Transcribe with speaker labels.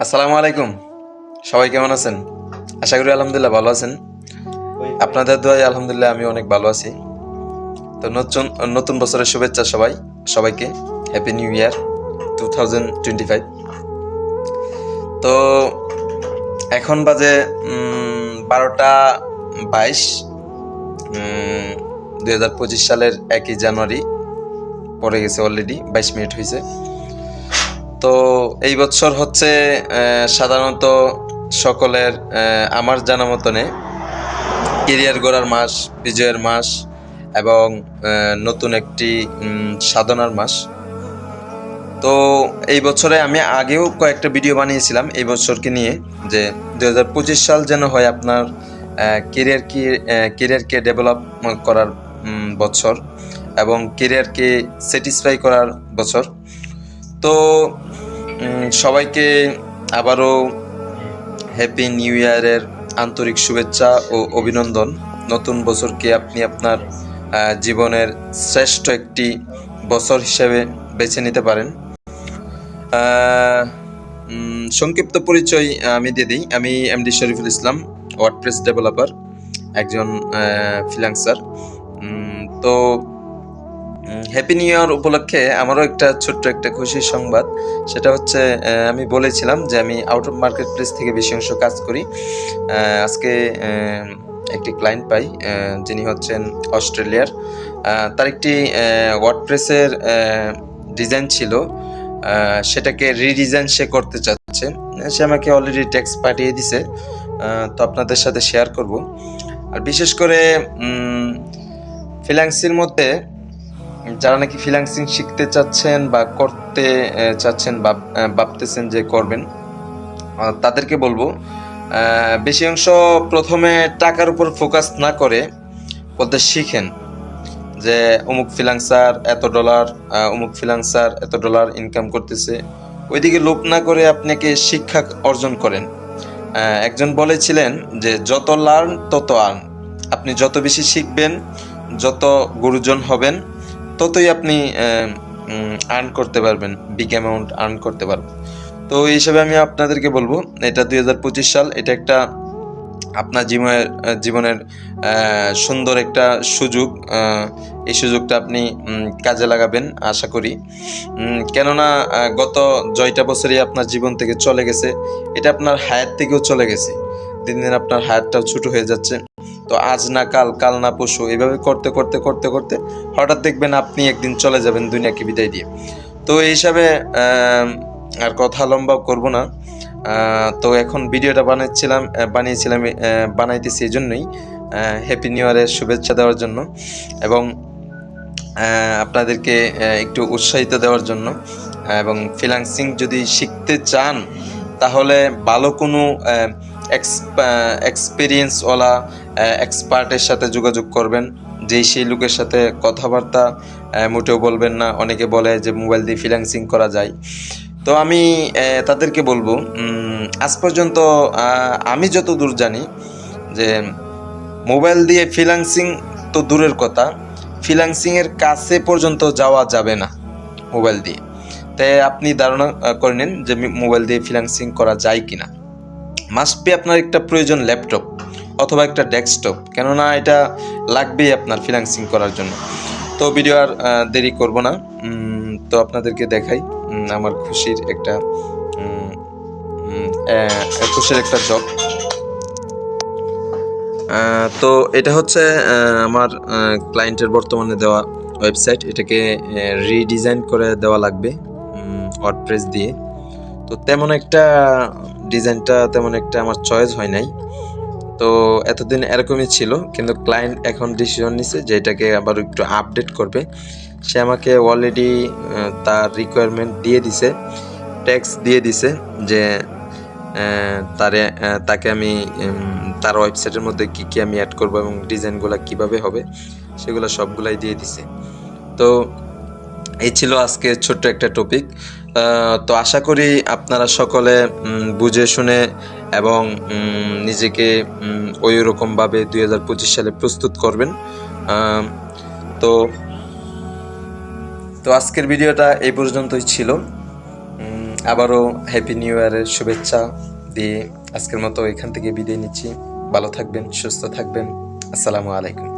Speaker 1: আসসালামু আলাইকুম। সবাই কেমন আছেন? আশা করি আলহামদুলিল্লাহ ভালো আছেন। আপনাদের দোয়ায় আলহামদুলিল্লাহ আমি অনেক ভালো আছি। তো নতুন নতুন বছরের শুভেচ্ছা সবাইকে। Happy new year 2025। তো এখন বাজে 12টা 22, 2025 সালের 1 জানুয়ারি পড়ে গেছে, অলরেডি 22 মিনিট হয়েছে। তো এই বছর হচ্ছে সাধারণত সকলের আমার জানা মতনে কেরিয়ার গড়ার মাস, বিজয়ের মাস এবং নতুন একটি সাধনার মাস। তো এই বছরে আমি আগেও কয়েকটা ভিডিও বানিয়েছিলাম এই বছরকে নিয়ে, যে 2025 সাল যেন হয় আপনার কেরিয়ারকে ডেভেলপ করার বছর এবং কেরিয়ারকে স্যাটিসফাই করার বছর। তো সবাইকে আবারও হ্যাপি নিউ ইয়ারের আন্তরিক শুভেচ্ছা ও অভিনন্দন। নতুন বছরকে আপনি আপনার জীবনের শ্রেষ্ঠ একটি বছর হিসেবে বেছে নিতে পারেন। সংক্ষিপ্ত পরিচয় আমি দিয়ে দিই। আমি MD Shariful Islam, WordPress developer, একজন ফ্রিল্যান্সার। তো হ্যাপি নিউ ইয়ার উপলক্ষে আমারও একটা ছোট্ট একটা খুশির সংবাদ। সেটা হচ্ছে, আমি বলেছিলাম যে আমি আউট অফ মার্কেট প্লেস থেকে বেশি অংশ কাজ করি। আজকে একটি ক্লায়েন্ট পাই, যিনি হচ্ছেন অস্ট্রেলিয়ার। তার একটি ওয়ার্ডপ্রেসের ডিজাইন ছিল, সেটাকে রিডিজাইন সে করতে চাচ্ছে। সে আমাকে অলরেডি টেক্সট পাঠিয়ে দিছে, তো আপনাদের সাথে শেয়ার করব। আর বিশেষ করে ফ্রিল্যান্সিংয়ের মধ্যে যারা নাকি ফ্রিল্যান্সিং শিখতে চাচ্ছেন বা করতে চাচ্ছেন বা ভাবতেছেন যে করবেন, তাদেরকে বলবো বেশি অংশ প্রথমে টাকার উপর ফোকাস না করে বলতে শিখেন যে অমুক ফ্রিল্যান্সার এত ডলার ইনকাম করতেছে। ওইদিকে লোভ না করে আপনাকে শিক্ষা অর্জন করেন। একজন বলেছিলেন যে যত লার্ন তত আর্ন। আপনি যত বেশি শিখবেন, যত গুরুজন হবেন, ততই আপনি আর্ন করতে পারবেন, বিগ অ্যামাউন্ট আর্ন করতে পারবেন। তো এই হিসাবে আমি আপনাদেরকে বলবো, এটা 2025 সাল, এটা একটা আপনার জীবনের সুন্দর একটা সুযোগ। এই সুযোগটা আপনি কাজে লাগাবেন আশা করি। কেননা গত 6টা বছরই আপনার জীবন থেকে চলে গেছে, এটা আপনার হায়াত থেকেও চলে গেছে। দিন দিন আপনার হায়াতটাও ছোট হয়ে যাচ্ছে। তো আজ না কাল, কাল না পরশু, এভাবে করতে করতে করতে করতে হঠাৎ দেখবেন আপনি একদিন চলে যাবেন দুনিয়াকে বিদায় দিয়ে। তো এই হিসাবে আর কথা লম্বা করব না। তো এখন ভিডিওটা বানাইতেছি এই জন্যই, হ্যাপি নিউ ইয়ারের শুভেচ্ছা দেওয়ার জন্য এবং আপনাদেরকে একটু উৎসাহিত দেওয়ার জন্য। এবং ফ্রিল্যান্সিং যদি শিখতে চান তাহলে ভালো কোনো এক্সপিরিয়েন্সওয়ালা এক্সপার্টের সাথে যোগাযোগ করবেন। সেই লোকের সাথে কথাবার্তা মোটেও বলবেন না। অনেকে বলে যে মোবাইল দিয়ে ফ্রিল্যান্সিং করা যায়। তো আমি তাদেরকে বলবো, আজ পর্যন্ত আমি যত দূর জানি যে মোবাইল দিয়ে ফ্রিল্যান্সিং তো দূরের কথা, ফ্রিল্যান্সিংয়ের কাছে পর্যন্ত যাওয়া যাবে না মোবাইল দিয়ে। তাই আপনি ধারণা করে নিন যে মোবাইল দিয়ে ফ্রিল্যান্সিং করা যায় কিনা। মাস্ট বি আপনার একটা প্রয়োজন ল্যাপটপ অথবা একটা ডেস্কটপ, কেননা এটা লাগবেই আপনার ফ্রিল্যান্সিং করার জন্য। তো ভিডিও আর দেরি করব না, তো আপনাদেরকে দেখাই আমার খুশির একটা জব। তো এটা হচ্ছে আমার ক্লায়েন্টের বর্তমানে দেওয়া ওয়েবসাইট। এটাকে রিডিজাইন করে দেওয়া লাগবে ওয়ার্ডপ্রেস দিয়ে। তো ডিজাইনটা তেমন একটা আমার চয়েস হয় নাই। তো এতদিন এরকমই ছিল, কিন্তু ক্লায়েন্ট এখন ডিসিশন নিছে যে এটাকে আবার একটু আপডেট করবে। সে আমাকে অলরেডি তার রিকোয়ারমেন্ট দিয়ে দিছে, টেক্সট দিয়ে দিছে যে তাকে আমি তার ওয়েবসাইটের মধ্যে কী কী আমি অ্যাড করবো এবং ডিজাইনগুলো কিভাবে হবে সেগুলো সবগুলাই দিয়ে দিছে। তো এই ছিল আজকে ছোট্ট একটা টপিক। তো আশা করি আপনারা সকলে বুঝে শুনে এবং নিজেকে ওই রকমভাবে 2025 সালে প্রস্তুত করবেন। তো আজকের ভিডিওটা এই পর্যন্তই ছিল। আবারও হ্যাপি নিউ ইয়ারের শুভেচ্ছা দিয়ে আজকের মতো এখান থেকে বিদায় নিচ্ছি। ভালো থাকবেন, সুস্থ থাকবেন। আসসালামু আলাইকুম।